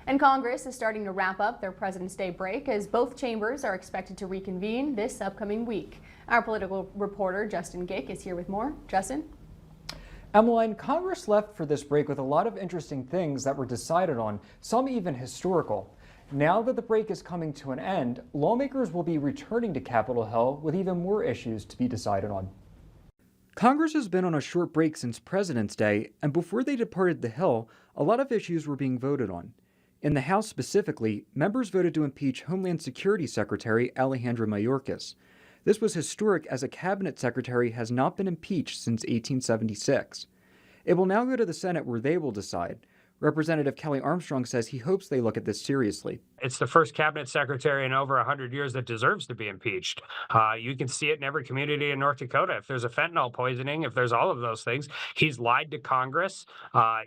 And Congress is starting to wrap up their President's Day break as both chambers are expected to reconvene this upcoming week. Our political reporter Justin Gick is here with more. Justin? Emmeline, Congress left for this break with a lot of interesting things that were decided on, some even historical. Now that the break is coming to an end, lawmakers will be returning to Capitol Hill with even more issues to be decided on. Congress has been on a short break since President's Day, and before they departed the Hill, a lot of issues were being voted on. In the House specifically, members voted to impeach Homeland Security Secretary Alejandro Mayorkas. This was historic as a cabinet secretary has not been impeached since 1876. It will now go to the Senate where they will decide. Representative Kelly Armstrong says he hopes they look at this seriously. It's the first cabinet secretary in over 100 years that deserves to be impeached. You can see it in every community in North Dakota. If there's a fentanyl poisoning, if there's all of those things, he's lied to Congress.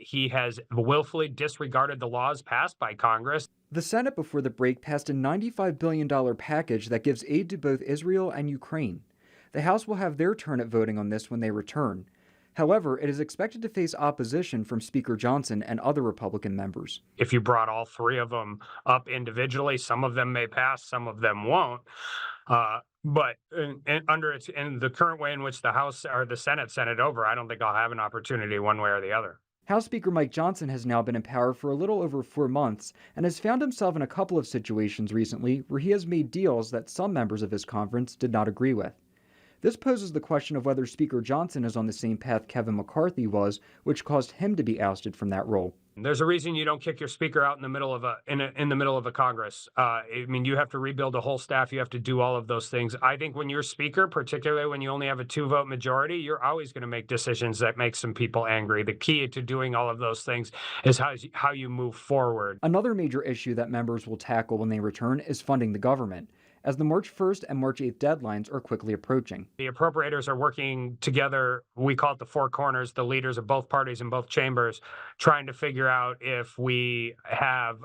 He has willfully disregarded the laws passed by Congress. The Senate before the break passed a $95 billion package that gives aid to both Israel and Ukraine. The House will have their turn at voting on this when they return. However, it is expected to face opposition from Speaker Johnson and other Republican members. If you brought all three of them up individually, some of them may pass, some of them won't. But in the current way in which the House or the Senate sent it over, I don't think I'll have an opportunity one way or the other. House Speaker Mike Johnson has now been in power for a little over 4 months and has found himself in a couple of situations recently where he has made deals that some members of his conference did not agree with. This poses the question of whether Speaker Johnson is on the same path Kevin McCarthy was, which caused him to be ousted from that role. There's a reason you don't kick your speaker out in the middle of a Congress. You have to rebuild a whole staff. You have to do all of those things. I think when you're speaker, particularly when you only have a 2-vote majority, you're always going to make decisions that make some people angry. The key to doing all of those things is how you move forward. Another major issue that members will tackle when they return is funding the government, as the March 1st and March 8th deadlines are quickly approaching. The appropriators are working together. We call it the four corners, the leaders of both parties in both chambers, trying to figure out if we have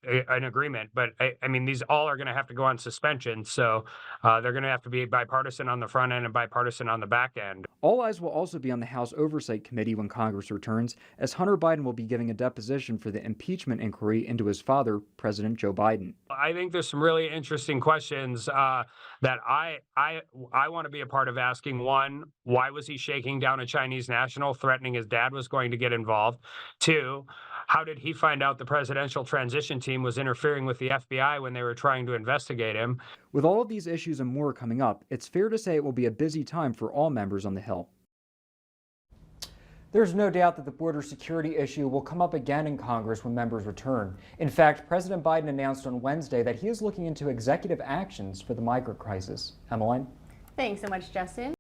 an agreement. But these all are going to have to go on suspension. So they're going to have to be bipartisan on the front end and bipartisan on the back end. All eyes will also be on the House Oversight Committee when Congress returns, as Hunter Biden will be giving a deposition for the impeachment inquiry into his father, President Joe Biden. I think there's some really interesting questions that I want to be a part of asking. One, why was he shaking down a Chinese national, threatening his dad was going to get involved? Two, how did he find out the presidential transition team was interfering with the FBI when they were trying to investigate him? With all of these issues and more coming up, it's fair to say it will be a busy time for all members on the Hill. There's no doubt that the border security issue will come up again in Congress when members return. In fact, President Biden announced on Wednesday that he is looking into executive actions for the migrant crisis. Emmeline? Thanks so much, Justin.